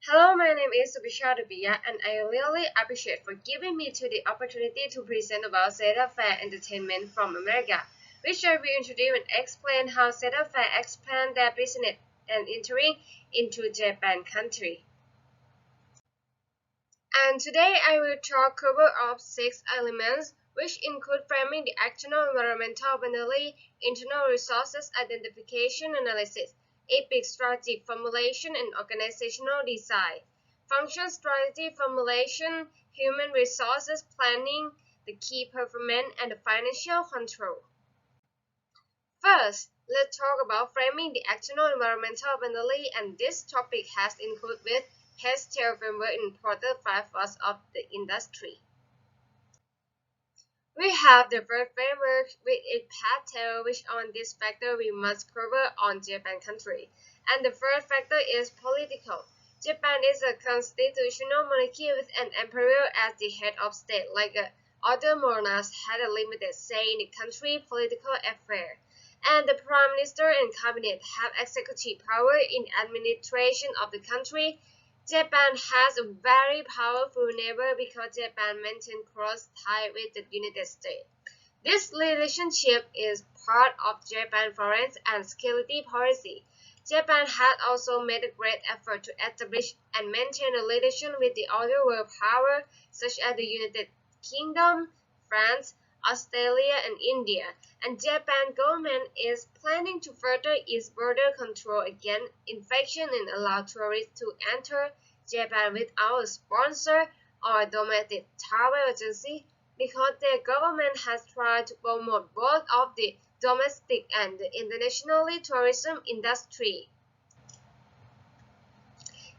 Hello, my name is Supitchar, and I really appreciate for giving me the opportunity to present about Zeta Fair Entertainment from America, which I will introduce and explain how Zeta Fair expand their business and entering into Japan country. And today I will talk about 6 elements, which include framing the external environmental boundary, internal resources identification analysis, epic strategy formulation, and organizational design. Function strategy formulation, human resources planning, the key performance, and the financial control. First, let's talk about framing the external environmental boundary, and this topic has included with healthcare framework in important 5 of the industry. We have the first framework with a pattern which on this factor we must cover on Japan country. And the first factor is political. Japan is a constitutional monarchy with an emperor as the head of state, like other monarchs had a limited say in the country political affairs. And the prime minister and cabinet have executive power in administration of the country. Japan has a very powerful neighbor because Japan maintains close ties with the United States. This relationship is part of Japan's foreign and security policy. Japan has also made a great effort to establish and maintain a relation with the other world powers such as the United Kingdom, France, Australia, and India, and Japan government is planning to further its border control against infection and allow tourists to enter Japan without sponsor or domestic travel agency because their government has tried to promote both of the domestic and the international tourism industry.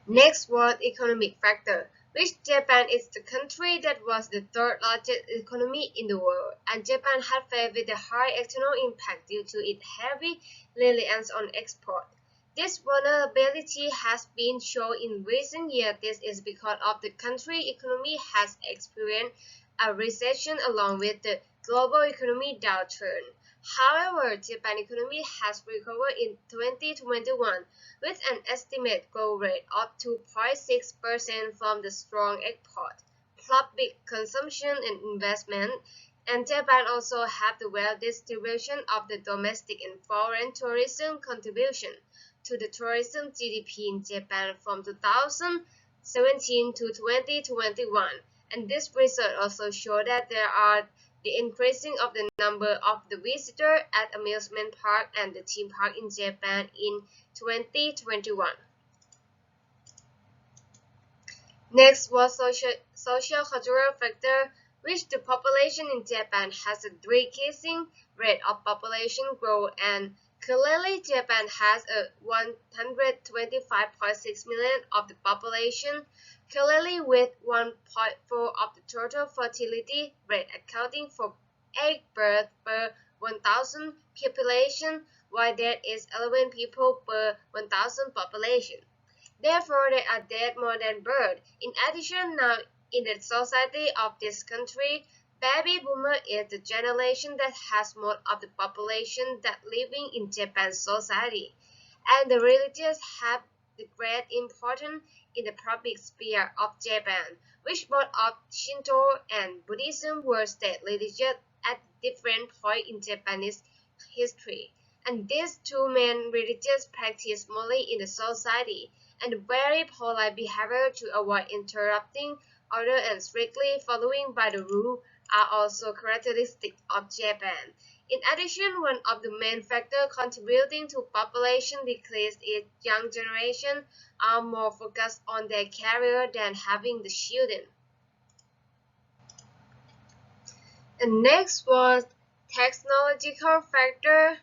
Next was economic factor, which Japan is the country that was the third largest economy in the world, and Japan had faced with a high external impact due to its heavy reliance on export. This vulnerability has been shown in recent years. This is because of the country economy has experienced a recession along with the global economy downturn. However, Japan economy has recovered in 2021 with an estimated growth rate of 2.6% from the strong export, public consumption and investment, and Japan also have the well distribution of the domestic and foreign tourism contribution to the tourism GDP in Japan from 2017 to 2021. And this research also showed that there are the increasing of the number of the visitors at amusement park and the theme park in Japan in 2021. Next was social cultural factor, which the population in Japan has a decreasing rate of population growth, and currently Japan has a 125.6 million of the population, currently with 1.4 of the total fertility rate, accounting for 8 births per 1,000 population, while there is 11 people per 1,000 population. Therefore, there are dead more than birth. In addition, now in the society of this country, baby boomer is the generation that has most of the population that living in Japan's society, and the religions have the great importance in the public sphere of Japan, which both of Shinto and Buddhism were state religions at different points in Japanese history, and these two main religions practice mostly in the society and very polite behavior to avoid interrupting others and strictly following by the rule are also characteristic of Japan. In addition, one of the main factors contributing to population decrease is young generation are more focused on their career than having the children. And next was technological factor.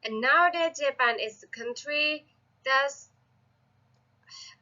And nowadays Japan is the country that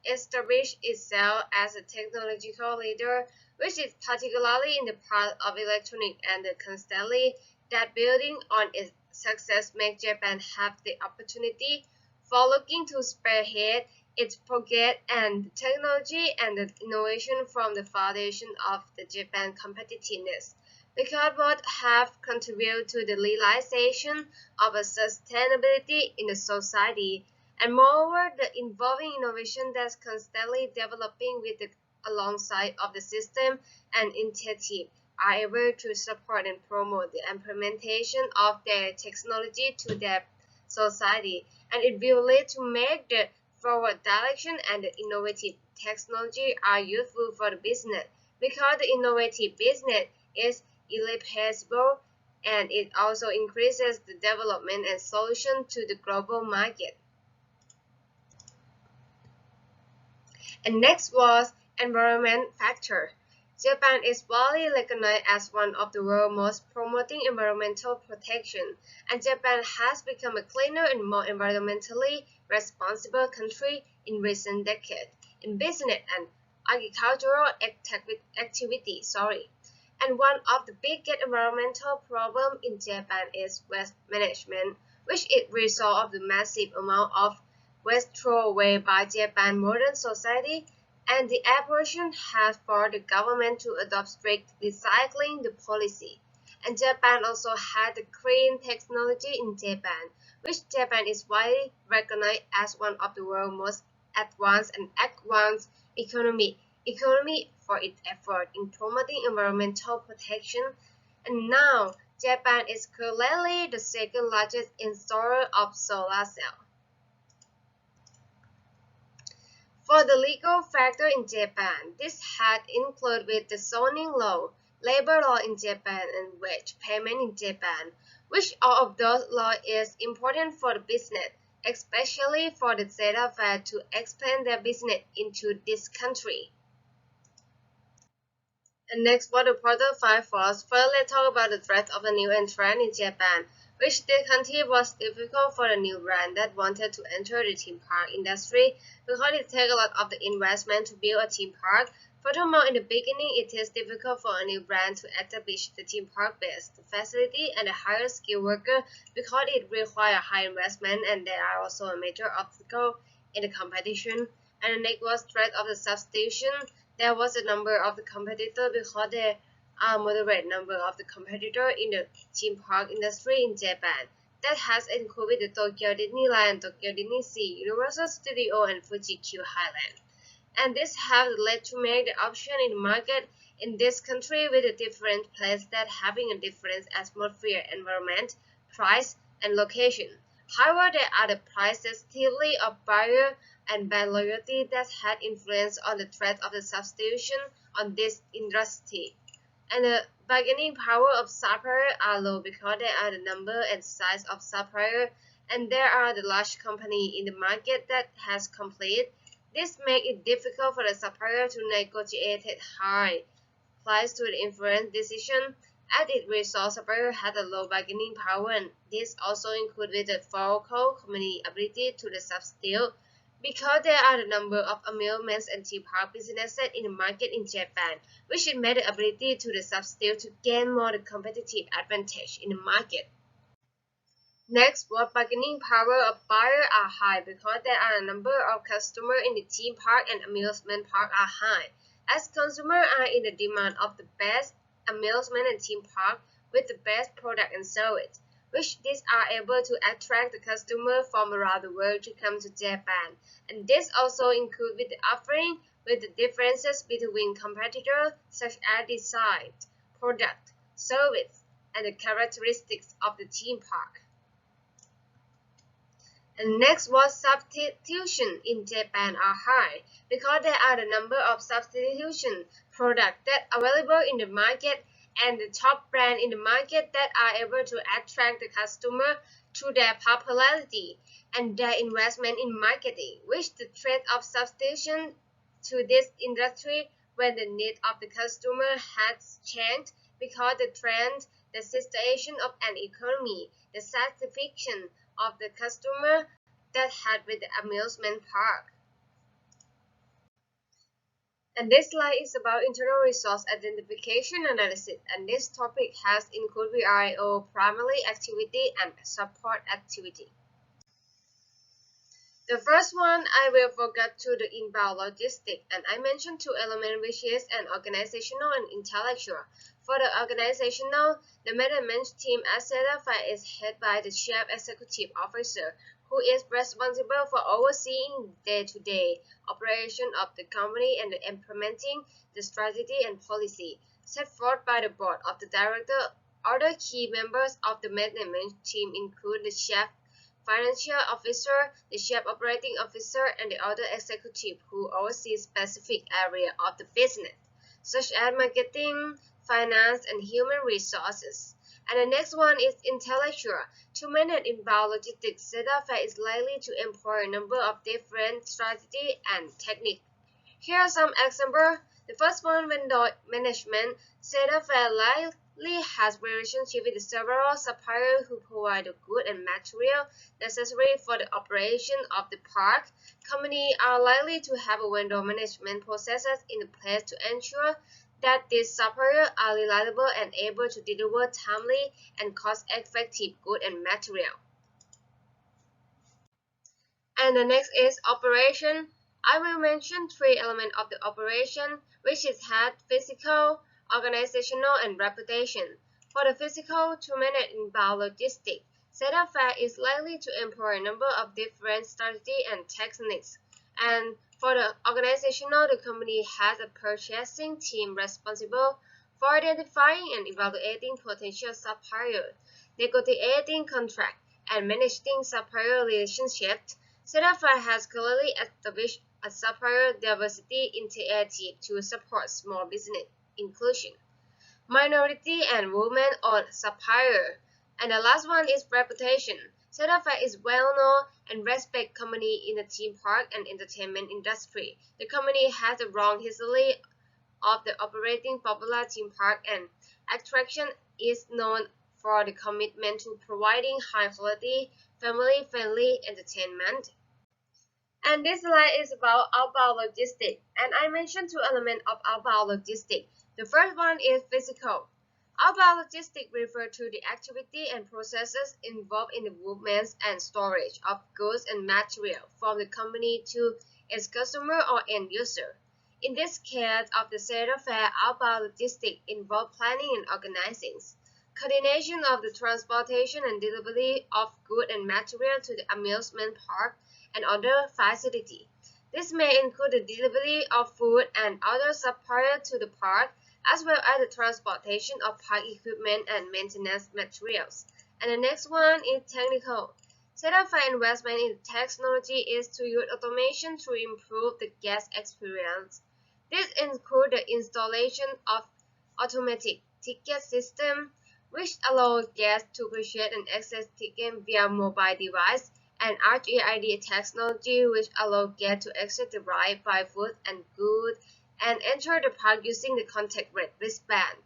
established itself as a technological leader, which is particularly in the part of electronic and constantly that building on its success makes Japan have the opportunity for looking to spearhead its progress and technology and the innovation from the foundation of the Japan competitiveness. Because both have contributed to the realization of a sustainability in the society And moreover, the involving innovation that's constantly developing with the alongside of the system and initiative are able to support and promote the implementation of their technology to their society, and it will lead to make the forward direction, and the innovative technology are useful for the business because the innovative business is irreplaceable, and it also increases the development and solution to the global market. And next was environment factor. Japan is widely recognized as one of the world's most promoting environmental protection, and Japan has become a cleaner and more environmentally responsible country in recent decades in business and agricultural activity. And one of the biggest environmental problems in Japan is waste management, which is the result of the massive amount of waste thrown away by Japan's modern society, and the application has forced the government to adopt strict recycling policy. And Japan also had the clean technology in Japan, which Japan is widely recognized as one of the world's most advanced economy for its effort in promoting environmental protection. And now Japan is currently the second largest installer of solar cells. For the legal factor in Japan, this had included with the zoning law, labor law in Japan, and wage payment in Japan, which all of those laws is important for the business, especially for the data fed to expand their business into this country. And next, for the quarter 5 was, first let's talk about the threat of a new entrant in Japan, which the country was difficult for a new brand that wanted to enter the theme park industry because it takes a lot of the investment to build a theme park. Furthermore, in the beginning, it is difficult for a new brand to establish the theme park base, the facility, and the higher skilled worker because it requires high investment, and there are also a major obstacle in the competition. And the next was threat of the substitution. There was a number of the competitors because there are moderate number of the competitors in the theme park industry in Japan. That has included the Tokyo Disneyland, Tokyo Disney, Universal Studios, and Fuji Q Highland. And this has led to make the option in the market in this country with a different place that having a different atmosphere, environment, price, and location. However, there are the price sensitivity of buyer and brand loyalty that had influence on the threat of the substitution on this industry. And the bargaining power of suppliers are low because there are the number and size of suppliers, and there are the large company in the market that has complete. This makes it difficult for the supplier to negotiate high price to influence decision. As it results, supplier has a low bargaining power, and this also includes with the local company ability to the substitute. Because there are a number of amusements and theme park businesses in the market in Japan, which it made the ability to the substitute to gain more competitive advantage in the market. Next, what bargaining power of buyers are high because there are a number of customers in the theme park and amusement park are high. As consumers are in the demand of the best amusement and theme park with the best product and service, which these are able to attract the customer from around the world to come to Japan. And this also includes with the offering with the differences between competitors such as design, product, service, and the characteristics of the theme park. And next was substitution in Japan are high because there are a number of substitution products that are available in the market, and the top brand in the market that are able to attract the customer through their popularity and their investment in marketing, which the threat of substitution to this industry when the need of the customer has changed because the trend, the situation of an economy, the satisfaction of the customer that had with the amusement park. And this slide is about internal resource identification analysis, and this topic has included VRIO, primary activity, and support activity. The first one, I will focus to the inbound logistics, and I mentioned two elements, which is an organizational and intellectual. For the organizational, the management team as set is headed by the chief executive officer, who is responsible for overseeing day-to-day operation of the company and implementing the strategy and policy set forth by the board of the director. Other key members of the management team include the chief financial officer, the chief operating officer, and the other executive who oversee specific area of the business, such as marketing, finance, and human resources. And the next one is intellectual. To manage inbound logistics, setup is likely to employ a number of different strategies and techniques. Here are some examples. The first one, vendor management. Setup likely has relationship with several suppliers who provide the goods and material necessary for the operation of the park. Companies are likely to have a vendor management processes in place to ensure that these suppliers are reliable and able to deliver timely and cost-effective goods and material. And the next is operation. I will mention three elements of the operation, which is head, physical, organizational, and reputation. For the physical, to manage inbound logistics, setup is likely to employ a number of different strategies and techniques. And for the organizational, the company has a purchasing team responsible for identifying and evaluating potential suppliers, negotiating contracts, and managing supplier relationships. Setup has clearly established a supplier diversity initiative to support small business inclusion, minority and women-owned supplier. And the last one is reputation. Setup is well-known and respected company in the theme park and entertainment industry. The company has a long history of the operating popular theme park and attraction is known for the commitment to providing high-quality, family-friendly entertainment. And this slide is about outbound logistics. And I mentioned two elements of outbound logistics. The first one is physical. Outbound logistics refer to the activity and processes involved in the movement and storage of goods and material from the company to its customer or end user. In this case of the setup fair, outbound logistics involve planning and organizing, coordination of the transportation and delivery of goods and material to the amusement park and other facilities. This may include the delivery of food and other supplies to the park, as well as the transportation of park equipment and maintenance materials. And the next one is technical. Setup for investment in technology is to use automation to improve the guest experience. This includes the installation of automatic ticket system, which allows guests to purchase and access tickets via mobile device, and RFID technology, which allows guests to access the ride, buy food and goods, and enter the park using the contact wristband.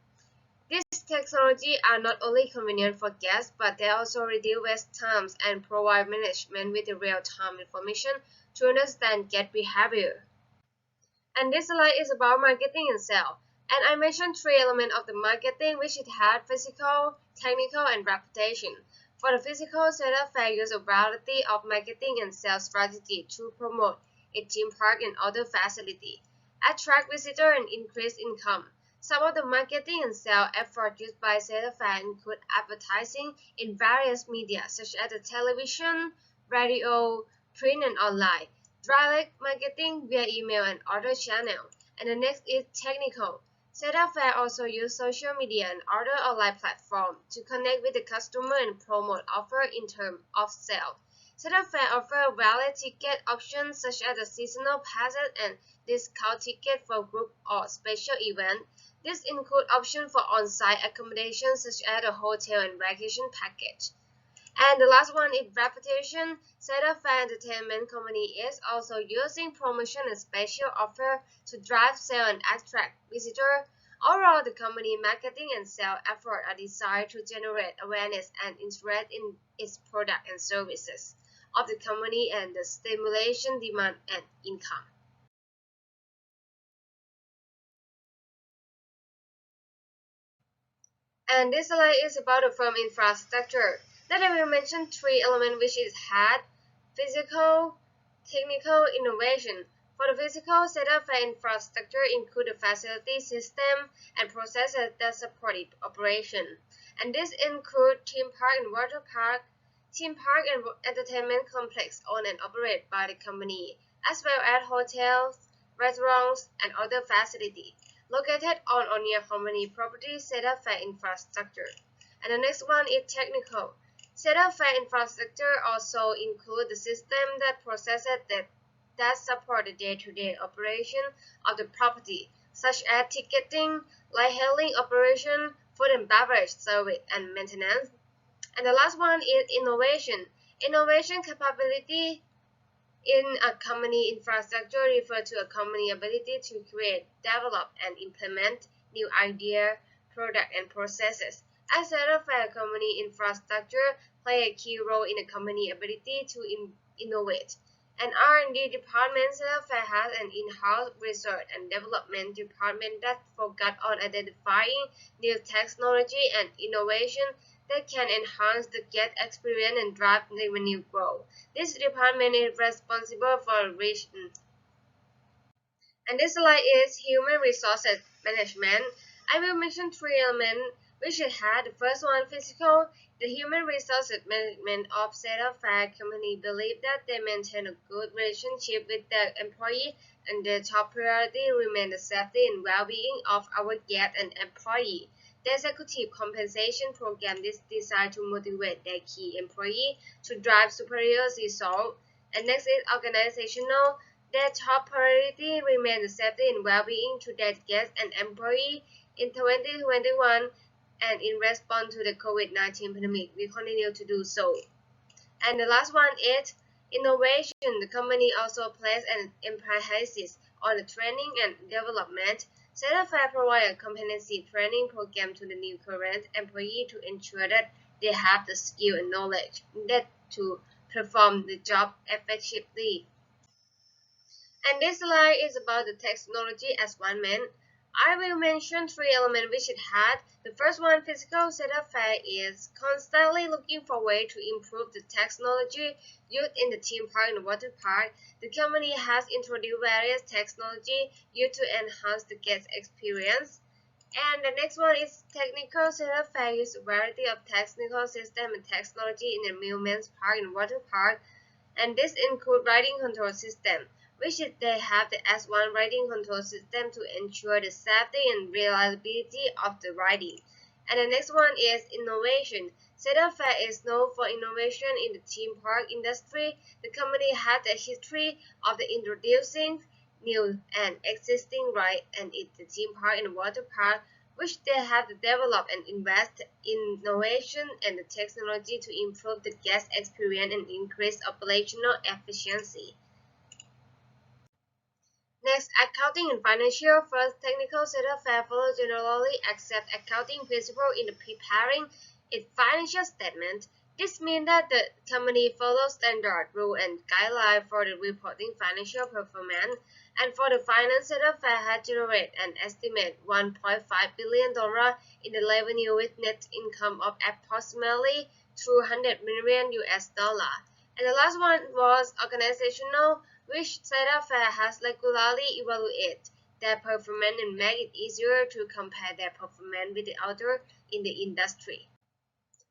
These technologies are not only convenient for guests, but they also reduce wait times and provide management with the real-time information to understand guest behavior. And this slide is about marketing and sales. And I mentioned three elements of the marketing, which it had physical, technical, and reputation. For the physical, setup fair uses a variety of marketing and sales strategy to promote its theme park and other facilities, attract visitors, and increase income. Some of the marketing and sales efforts used by setup fair include advertising in various media such as the television, radio, print, and online, direct marketing via email and other channels. And the next is technical. Setup fair also use social media and other online platforms to connect with the customer and promote offers in terms of sale. Setup fair offer valid ticket options such as the seasonal passes and discount tickets for group or special events. This includes options for on-site accommodations such as a hotel and vacation package. And the last one is reputation. Setup fair entertainment company is also using promotion and special offer to drive sales and attract visitors. Overall, the company marketing and sales efforts are designed to generate awareness and interest in its product and services of the company and the stimulation demand and income. And this slide is about the firm infrastructure. Then I will mention three elements, which is head, physical, technical, innovation. For the physical setup for infrastructure include the facility system and processes that support its operation. And this include theme park and water park, theme park and entertainment complex owned and operated by the company, as well as hotels, restaurants, and other facilities located on or near company property set up for infrastructure. And the next one is technical. Set up for infrastructure also include the system that processes that support the day-to-day operation of the property, such as ticketing, ride-hailing operation, food and beverage service, and maintenance. And the last one is innovation. Innovation capability in a company infrastructure refers to a company ability to create, develop, and implement new ideas, products, and processes. As a fair company infrastructure play a key role in a company ability to innovate. An R&D department has an in-house research and development department that focus on identifying new technology and innovation that can enhance the guest experience and drive revenue growth. This department is responsible for and this slide is human resources management. I will mention three elements which it had. The first one, physical. The human resources management of setup fair company believe that they maintain a good relationship with their employees and their top priority remain the safety and well-being of our guests and employees. The executive compensation program is designed to motivate their key employees to drive superior results. And next is organizational. Their top priority remains the safety and well-being to their guests and employees. In 2021 and in response to the COVID-19 pandemic, we continue to do so. And the last one is innovation. The company also places an emphasis on the training and development. Setafy provides a comprehensive training program to the new current employee to ensure that they have the skill and knowledge needed to perform the job effectively. And this slide is about the technology as one man. I will mention three elements which it had. The first one, physical setup fair, is constantly looking for ways to improve the technology used in the theme park and water park. The company has introduced various technology used to enhance the guest experience. And the next one is technical setup fair, uses a variety of technical system and technology in the amusement park and water park. And this includes riding control system, which they have the S1 riding control system to ensure the safety and reliability of the riding. And the next one is innovation. Cedar Fair is known for innovation in the theme park industry. The company has a history of the introducing new and existing rides and the theme park and water park, which they have developed and invest in innovation and the technology to improve the guest experience and increase operational efficiency. Next, accounting and financial. First, technical setup fair follows generally accept accounting principle in the preparing its financial statement. This means that the company follows standard rules and guidelines for the reporting financial performance. And for the finance setup fair has generated an estimate $1.5 billion in the revenue with net income of approximately $200 million US. And the last one was organizational, which setup fair has regularly evaluated their performance and make it easier to compare their performance with the others in the industry.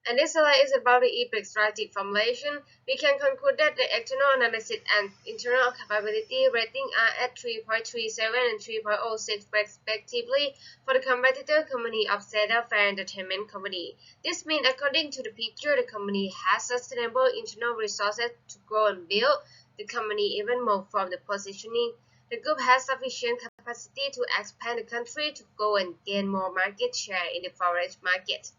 And this slide is about the EPIC strategic formulation. We can conclude that the external analysis and internal capability rating are at 3.37 and 3.06 respectively for the competitor company of Setup Fair Entertainment Company. This means according to the picture, the company has sustainable internal resources to grow and build the company even more from the positioning. The group has sufficient capacity to expand the country to go and gain more market share in the foreign market.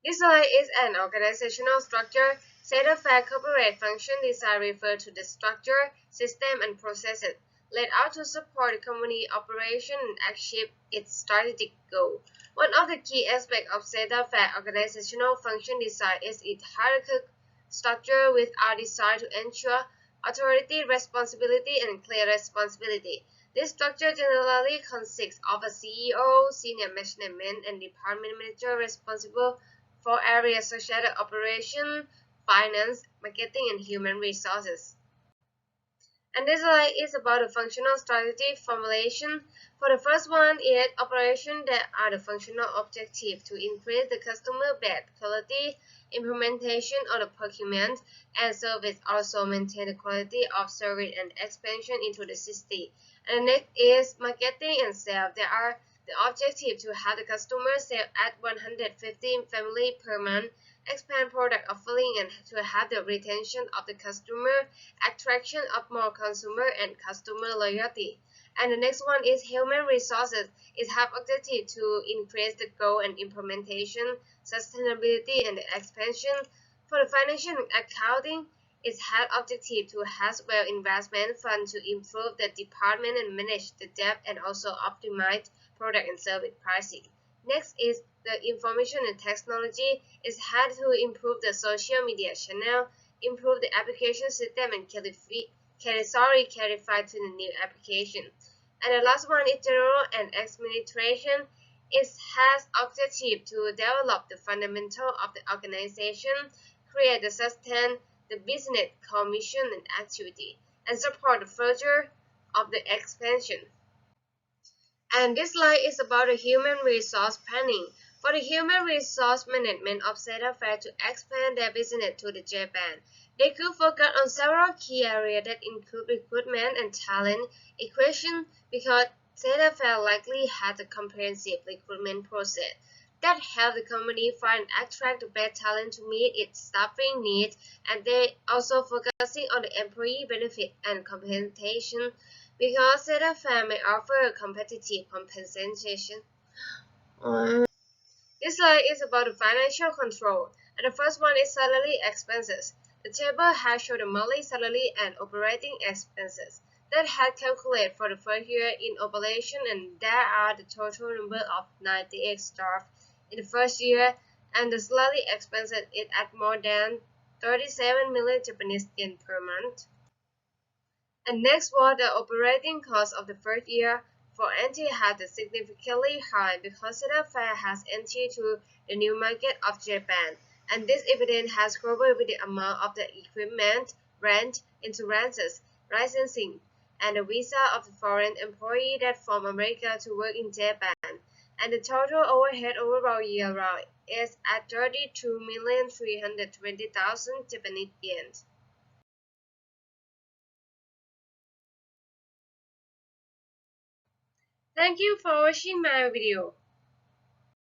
This slide is an organizational structure. Setup Fair corporate function design refers to the structure, system, and processes laid out to support the company operation and achieve its strategic goal. One of the key aspects of Setup Fair organizational function design is its hierarchical structure with our design to ensure authority, responsibility, and clear responsibility. This structure generally consists of a CEO, senior management, and department manager responsible for areas such as operation, finance, marketing, and human resources. And this slide is about the functional strategy formulation. For the first one is operation that are the functional objective to increase the customer base quality, implementation of the procurement and service, also maintain the quality of service and expansion into the city. And the next is marketing and sales. There are the objective to have the customer sale at 150 family per month, expand product offering and to have the retention of the customer, attraction of more consumer and customer loyalty. And the next one is human resources. It have objective to increase the goal and implementation, sustainability and the expansion. For the financial accounting, it has objective to have well investment fund to improve the department and manage the debt and also optimize product and service pricing. Next is the information and technology. Is how to improve the social media channel, improve the application system and clarify to the new application. And the last one is general and administration. It has objective to develop the fundamental of the organization, create the sustain the business commission and activity, and support the further of the expansion. And this slide is about the human resource planning. For the human resource management of Cetaphil to expand their business to the Japan, they could focus on several key areas that include recruitment and talent acquisition because Cetaphil likely has a comprehensive recruitment process that help the company find and attract the best talent to meet its staffing needs, and they also focusing on the employee benefit and compensation because Cetaphil may offer a competitive compensation. This slide is about the financial control, and the first one is salary expenses. The table has shown the monthly salary and operating expenses that had calculated for the first year in operation, and there are the total number of 98 staff in the first year, and the salary expenses is at more than 37 million Japanese yen per month. And next was the operating cost of the first year for NT had significantly high because Cetaphil has entered to the new market of Japan, and this evidence has covered with the amount of the equipment, rent, insurances, licensing, and the visa of the foreign employee that from America to work in Japan. And the total overhead overall year round is at 32,320,000 Japanese yen. Thank you for watching my video.